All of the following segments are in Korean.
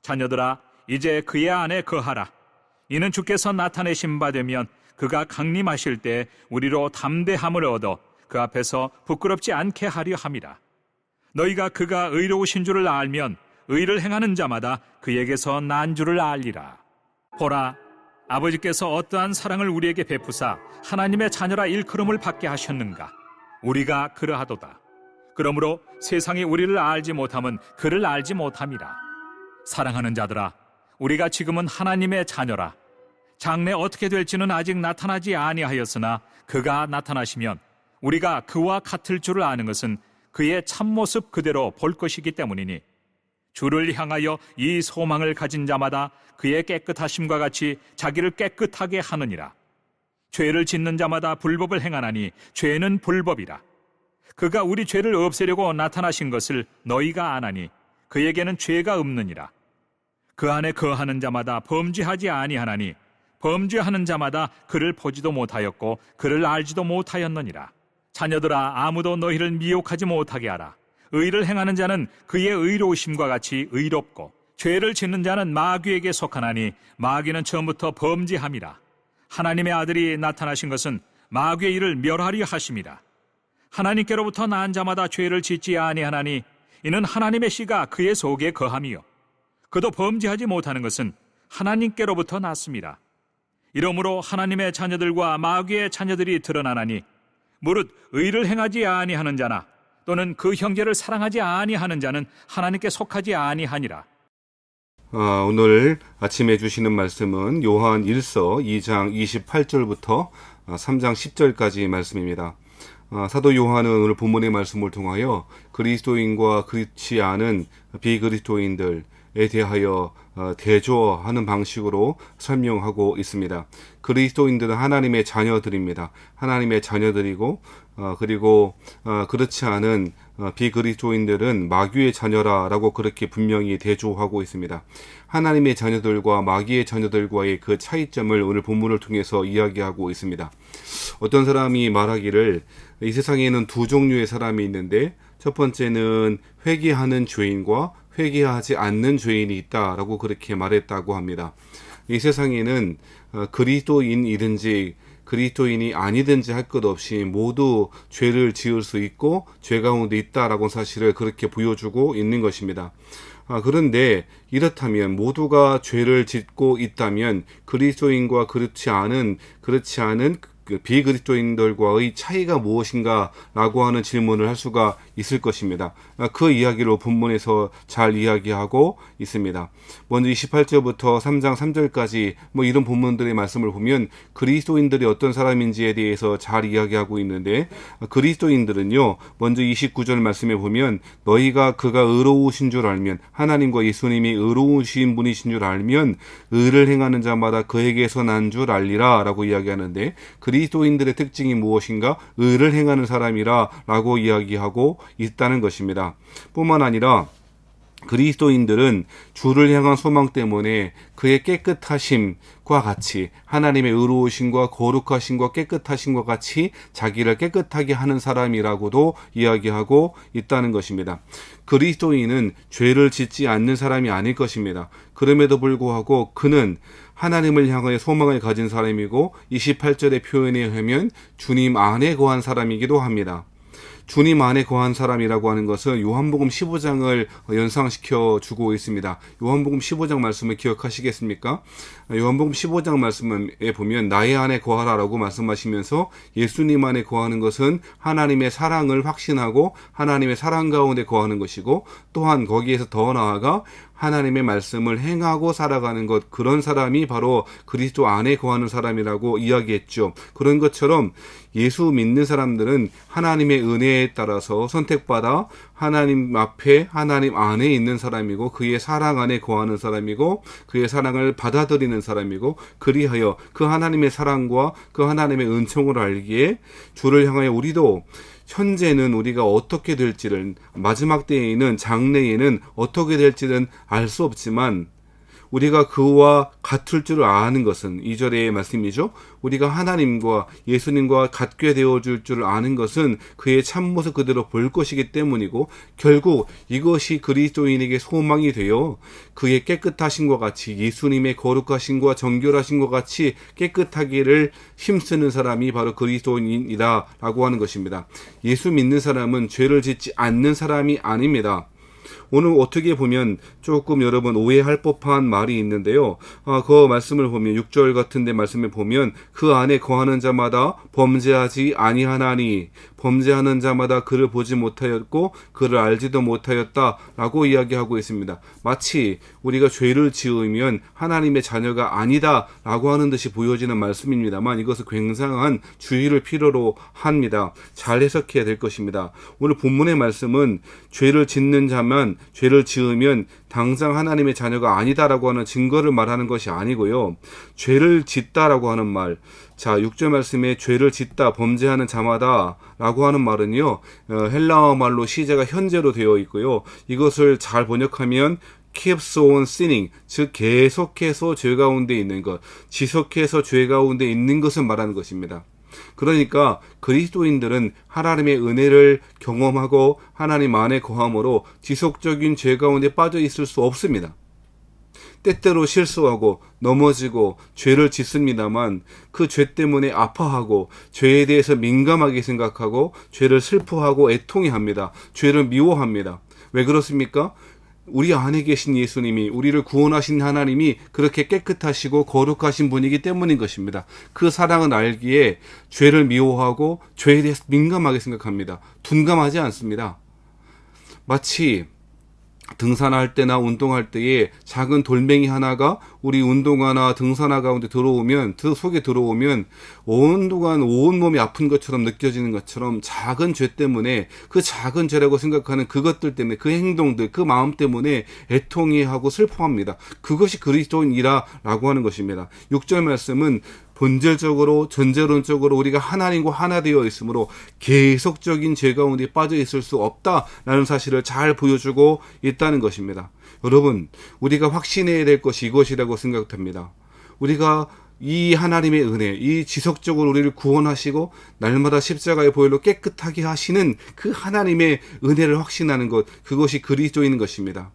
자녀들아, 이제 그의 안에 거하라. 이는 주께서 나타내신 바 되면 그가 강림하실 때 우리로 담대함을 얻어 그 앞에서 부끄럽지 않게 하려 함이라. 너희가 그가 의로우신 줄을 알면 의를 행하는 자마다 그에게서 난 줄을 알리라. 보라, 아버지께서 어떠한 사랑을 우리에게 베푸사 하나님의 자녀라 일컬음을 받게 하셨는가. 우리가 그러하도다. 그러므로 세상이 우리를 알지 못함은 그를 알지 못함이라. 사랑하는 자들아, 우리가 지금은 하나님의 자녀라. 장래 어떻게 될지는 아직 나타나지 아니하였으나 그가 나타나시면 우리가 그와 같을 줄을 아는 것은 그의 참모습 그대로 볼 것이기 때문이니, 주를 향하여 이 소망을 가진 자마다 그의 깨끗하심과 같이 자기를 깨끗하게 하느니라. 죄를 짓는 자마다 불법을 행하나니 죄는 불법이라. 그가 우리 죄를 없애려고 나타나신 것을 너희가 아나니 그에게는 죄가 없느니라. 그 안에 거하는 자마다 범죄하지 아니하나니 범죄하는 자마다 그를 보지도 못하였고 그를 알지도 못하였느니라. 자녀들아, 아무도 너희를 미혹하지 못하게 하라. 의를 행하는 자는 그의 의로우심과 같이 의롭고 죄를 짓는 자는 마귀에게 속하나니 마귀는 처음부터 범죄함이라. 하나님의 아들이 나타나신 것은 마귀의 일을 멸하려 하심이라. 하나님께로부터 난 자마다 죄를 짓지 아니하나니 이는 하나님의 씨가 그의 속에 거함이요 그도 범죄하지 못하는 것은 하나님께로부터 났습니다. 이러므로 하나님의 자녀들과 마귀의 자녀들이 드러나나니 무릇 의를 행하지 아니하는 자나 또는 그 형제를 사랑하지 아니하는 자는 하나님께 속하지 아니하니라. 오늘 아침에 주시는 말씀은 요한 1서 2장 28절부터 3장 10절까지 말씀입니다. 사도 요한은 오늘 본문의 말씀을 통하여 그리스도인과 그렇지 않은 비그리스도인들에 대하여 대조하는 방식으로 설명하고 있습니다. 그리스도인들은 하나님의 자녀들입니다. 하나님의 자녀들이고 그리고 그렇지 않은 비그리스도인들은 마귀의 자녀라고 그렇게 분명히 대조하고 있습니다. 하나님의 자녀들과 마귀의 자녀들과의 그 차이점을 오늘 본문을 통해서 이야기하고 있습니다. 어떤 사람이 말하기를 이 세상에는 두 종류의 사람이 있는데 첫 번째는 회개하는 죄인과 회개하지 않는 죄인이 있다라고 그렇게 말했다고 합니다. 이 세상에는 그리스도인이든지 그리스도인이 아니든지 할 것 없이 모두 죄를 지을 수 있고 죄 가운데 있다라고 사실을 그렇게 보여주고 있는 것입니다. 그런데 이렇다면 모두가 죄를 짓고 있다면 그리스도인과 그렇지 않은 비그리스도인들과의 차이가 무엇인가 라고 하는 질문을 할 수가 있을 것입니다. 그 이야기로 본문에서 잘 이야기하고 있습니다. 먼저 28절부터 3장 3절까지 이런 본문들의 말씀을 보면 그리스도인들이 어떤 사람인지에 대해서 잘 이야기하고 있는데, 그리스도인들은요, 먼저 29절 말씀에 보면 너희가 그가 의로우신 줄 알면, 하나님과 예수님이 의로우신 분이신 줄 알면 의를 행하는 자마다 그에게서 난 줄 알리라 라고 이야기하는데, 그리스도인들의 특징이 무엇인가? 의를 행하는 사람이라 라고 이야기하고 있다는 것입니다. 뿐만 아니라 그리스도인들은 주를 향한 소망 때문에 그의 깨끗하심과 같이, 하나님의 의로우심과 거룩하심과 깨끗하심과 같이 자기를 깨끗하게 하는 사람이라고도 이야기하고 있다는 것입니다. 그리스도인은 죄를 짓지 않는 사람이 아닐 것입니다. 그럼에도 불구하고 그는 하나님을 향하여 소망을 가진 사람이고 28절의 표현에 의하면 주님 안에 거한 사람이기도 합니다. 주님 안에 거한 사람이라고 하는 것은 요한복음 15장을 연상시켜 주고 있습니다. 요한복음 15장 말씀을 기억하시겠습니까? 요한복음 15장 말씀에 보면 나의 안에 거하라라고 말씀하시면서 예수님 안에 거하는 것은 하나님의 사랑을 확신하고 하나님의 사랑 가운데 거하는 것이고, 또한 거기에서 더 나아가 하나님의 말씀을 행하고 살아가는 것, 그런 사람이 바로 그리스도 안에 거하는 사람이라고 이야기했죠. 그런 것처럼 예수 믿는 사람들은 하나님의 은혜에 따라서 선택받아 하나님 앞에 하나님 안에 있는 사람이고 그의 사랑 안에 거하는 사람이고 그의 사랑을 받아들이는 사람이고, 그리하여 그 하나님의 사랑과 그 하나님의 은총을 알기에 주를 향하여 우리도 현재는 우리가 어떻게 될지를, 마지막 때에는 장래에는 어떻게 될지는 알 수 없지만 우리가 그와 같을 줄 아는 것은 2절의 말씀이죠. 우리가 하나님과 예수님과 같게 되어줄 줄 아는 것은 그의 참모습 그대로 볼 것이기 때문이고 결국 이것이 그리스도인에게 소망이 되어 그의 깨끗하심과 같이 예수님의 거룩하심과 정결하심과 같이 깨끗하기를 힘쓰는 사람이 바로 그리스도인이다 라고 하는 것입니다. 예수 믿는 사람은 죄를 짓지 않는 사람이 아닙니다. 오늘 어떻게 보면 조금 여러분 오해할 법한 말이 있는데요. 그 말씀을 보면 6절 같은데 말씀을 보면 그 안에 거하는 자마다 범죄하지 아니하나니 범죄하는 자마다 그를 보지 못하였고 그를 알지도 못하였다라고 이야기하고 있습니다. 마치 우리가 죄를 지으면 하나님의 자녀가 아니다라고 하는 듯이 보여지는 말씀입니다만 이것은 굉장한 주의를 필요로 합니다. 잘 해석해야 될 것입니다. 오늘 본문의 말씀은 죄를 짓는 자만 죄를 지으면 당장 하나님의 자녀가 아니다라고 하는 증거를 말하는 것이 아니고요. 죄를 짓다라고 하는 말, 자 6절 말씀에 죄를 짓다 범죄하는 자마다 라고 하는 말은요, 헬라어 말로 시제가 현재로 되어 있고요. 이것을 잘 번역하면 keeps on sinning, 즉 계속해서 죄 가운데 있는 것, 지속해서 죄 가운데 있는 것을 말하는 것입니다. 그러니까 그리스도인들은 하나님의 은혜를 경험하고 하나님 안에 거함으로 지속적인 죄 가운데 빠져 있을 수 없습니다. 때때로 실수하고 넘어지고 죄를 짓습니다만 그 죄 때문에 아파하고 죄에 대해서 민감하게 생각하고 죄를 슬퍼하고 애통해합니다. 죄를 미워합니다. 왜 그렇습니까? 우리 안에 계신 예수님이, 우리를 구원하신 하나님이 그렇게 깨끗하시고 거룩하신 분이기 때문인 것입니다. 그 사랑을 알기에 죄를 미워하고 죄에 대해서 민감하게 생각합니다. 둔감하지 않습니다. 마치 등산할 때나 운동할 때에 작은 돌멩이 하나가 우리 운동화나 등산화 가운데 들어오면, 그 속에 들어오면 온동안 온몸이 아픈 것처럼 느껴지는 것처럼 작은 죄 때문에, 그 작은 죄라고 생각하는 그것들 때문에, 그 행동들, 그 마음 때문에 애통해하고 슬퍼합니다. 그것이 그리스도인이라고 하는 것입니다. 6절 말씀은 본질적으로 전제론적으로 우리가 하나님과 하나 되어 있으므로 계속적인 죄 가운데 빠져 있을 수 없다라는 사실을 잘 보여주고 있다는 것입니다. 여러분, 우리가 확신해야 될 것이 이것이라고 생각합니다. 우리가 이 하나님의 은혜, 이 지속적으로 우리를 구원하시고 날마다 십자가의 보혈로 깨끗하게 하시는 그 하나님의 은혜를 확신하는 것, 그것이 그리스도인 것입니다.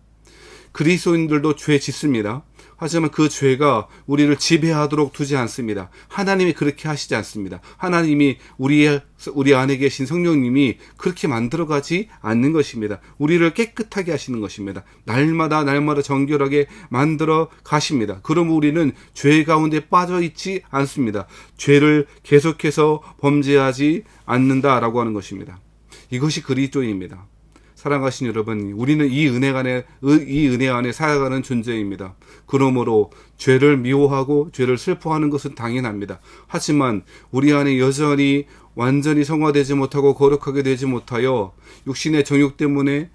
그리스도인들도 죄 짓습니다. 하지만 그 죄가 우리를 지배하도록 두지 않습니다. 하나님이 그렇게 하시지 않습니다. 하나님이 우리 안에 계신 성령님이 그렇게 만들어가지 않는 것입니다. 우리를 깨끗하게 하시는 것입니다. 날마다 정결하게 만들어 가십니다. 그럼 우리는 죄 가운데 빠져 있지 않습니다. 죄를 계속해서 범죄하지 않는다라고 하는 것입니다. 이것이 그리스도입니다. 사랑하신 여러분, 우리는 이 은혜 안에 살아가는 존재입니다. 그러므로 죄를 미워하고 죄를 슬퍼하는 것은 당연합니다. 하지만 우리 안에 여전히 완전히 성화되지 못하고 거룩하게 되지 못하여 육신의 정욕 때문에,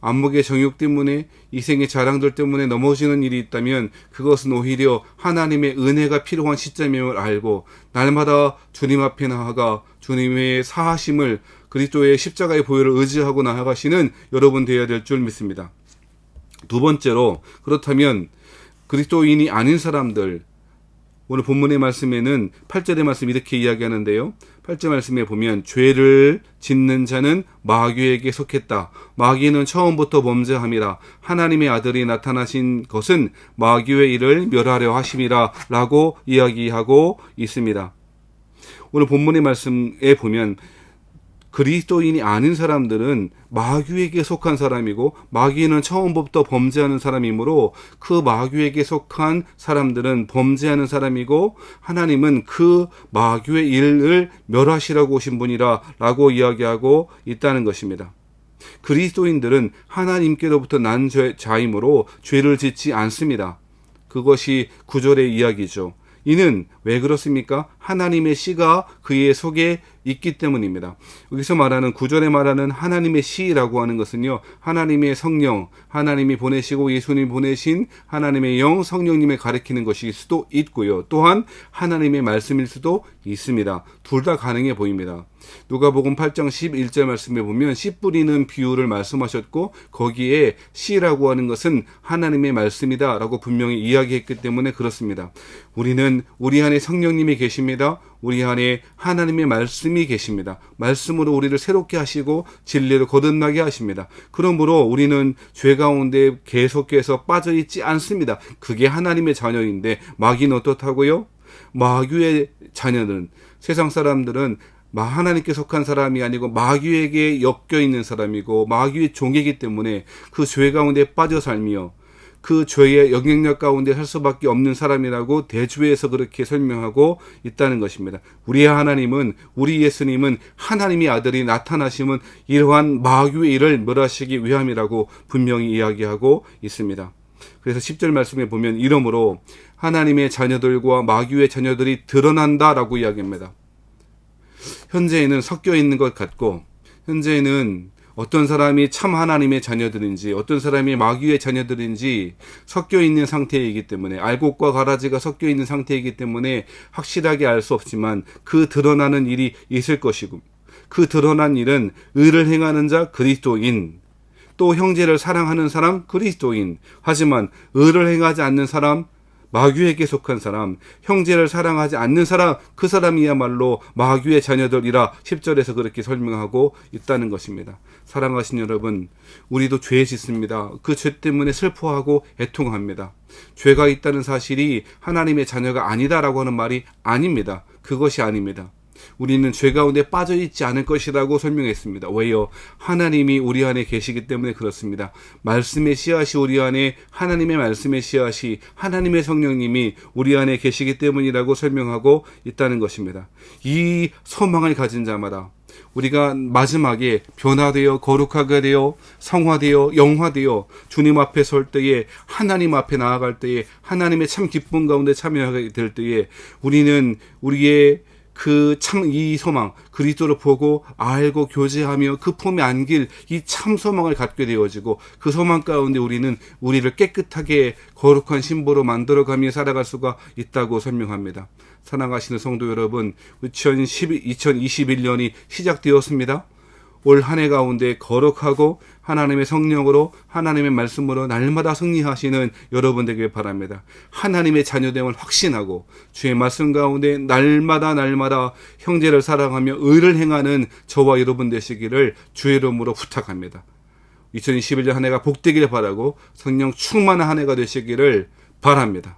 안목의 정욕 때문에, 이생의 자랑들 때문에 넘어지는 일이 있다면 그것은 오히려 하나님의 은혜가 필요한 시점임을 알고 날마다 주님 앞에 나아가 주님의 사하심을, 그리스도의 십자가의 보혈을 의지하고 나아가시는 여러분 되어야 될 줄 믿습니다. 두 번째로, 그렇다면 그리스도인이 아닌 사람들, 오늘 본문의 말씀에는 8절의 말씀 이렇게 이야기하는데요. 8절 말씀에 보면 죄를 짓는 자는 마귀에게 속했다. 마귀는 처음부터 범죄함이라. 하나님의 아들이 나타나신 것은 마귀의 일을 멸하려 하심이라 라고 이야기하고 있습니다. 오늘 본문의 말씀에 보면 그리스도인이 아닌 사람들은 마귀에게 속한 사람이고 마귀는 처음부터 범죄하는 사람이므로 그 마귀에게 속한 사람들은 범죄하는 사람이고 하나님은 그 마귀의 일을 멸하시라고 오신 분이라 라고 이야기하고 있다는 것입니다. 그리스도인들은 하나님께로부터 난 자이므로 죄를 짓지 않습니다. 그것이 9절의 이야기죠. 이는 왜 그렇습니까? 하나님의 씨가 그의 속에 있기 때문입니다. 여기서 말하는 9절에 말하는 하나님의 씨라고 하는 것은요, 하나님의 성령, 하나님이 보내시고 예수님이 보내신 하나님의 영, 성령님을 가리키는 것일 수도 있고요. 또한 하나님의 말씀일 수도 있습니다. 둘 다 가능해 보입니다. 누가복음 8장 11절 말씀에 보면 씨 뿌리는 비유를 말씀하셨고, 거기에 씨라고 하는 것은 하나님의 말씀이다 라고 분명히 이야기했기 때문에 그렇습니다. 우리는 우리 안에 성령님이 계십니다. 우리 안에 하나님의 말씀이 계십니다. 말씀으로 우리를 새롭게 하시고 진리로 거듭나게 하십니다. 그러므로 우리는 죄 가운데 계속해서 빠져있지 않습니다. 그게 하나님의 자녀인데, 마귀는 어떻다고요? 마귀의 자녀는, 세상 사람들은 하나님께 속한 사람이 아니고 마귀에게 엮여있는 사람이고 마귀의 종이기 때문에 그 죄 가운데 빠져 살며 그 죄의 영향력 가운데 살 수밖에 없는 사람이라고 대주에서 그렇게 설명하고 있다는 것입니다. 우리의 하나님은, 우리 예수님은 하나님의 아들이 나타나심은 이러한 마귀의 일을 멸하시기 위함이라고 분명히 이야기하고 있습니다. 그래서 10절 말씀에 보면 이러므로 하나님의 자녀들과 마귀의 자녀들이 드러난다라고 이야기합니다. 현재에는 섞여 있는 것 같고, 현재에는 어떤 사람이 참 하나님의 자녀들인지 어떤 사람이 마귀의 자녀들인지 섞여 있는 상태이기 때문에, 알곡과 가라지가 섞여 있는 상태이기 때문에 확실하게 알 수 없지만 그 드러나는 일이 있을 것이고, 그 드러난 일은 의를 행하는 자 그리스도인, 또 형제를 사랑하는 사람 그리스도인, 하지만 의를 행하지 않는 사람, 마귀에게 속한 사람, 형제를 사랑하지 않는 사람, 그 사람이야말로 마귀의 자녀들이라 10절에서 그렇게 설명하고 있다는 것입니다. 사랑하신 여러분, 우리도 죄에 짓습니다. 그 죄 때문에 슬퍼하고 애통합니다. 죄가 있다는 사실이 하나님의 자녀가 아니다라고 하는 말이 아닙니다. 그것이 아닙니다. 우리는 죄 가운데 빠져있지 않을 것이라고 설명했습니다. 왜요? 하나님이 우리 안에 계시기 때문에 그렇습니다. 말씀의 씨앗이 우리 안에, 하나님의 말씀의 씨앗이, 하나님의 성령님이 우리 안에 계시기 때문이라고 설명하고 있다는 것입니다. 이 소망을 가진 자마다 우리가 마지막에 변화되어 거룩하게 되어 성화되어 영화되어 주님 앞에 설 때에, 하나님 앞에 나아갈 때에, 하나님의 참 기쁨 가운데 참여하게 될 때에 우리는 우리의 이 소망, 그리스도를 보고 알고 교제하며 그 품에 안길 이 참 소망을 갖게 되어지고, 그 소망 가운데 우리는 우리를 깨끗하게 거룩한 신부로 만들어가며 살아갈 수가 있다고 설명합니다. 사랑하시는 성도 여러분, 2021년이 시작되었습니다. 올 한 해 가운데 거룩하고 하나님의 성령으로, 하나님의 말씀으로 날마다 승리하시는 여러분 되길 바랍니다. 하나님의 자녀됨을 확신하고 주의 말씀 가운데 날마다 형제를 사랑하며 의를 행하는 저와 여러분 되시기를 주의 이름으로 부탁합니다. 2021년 한 해가 복되기를 바라고 성령 충만한 한 해가 되시기를 바랍니다.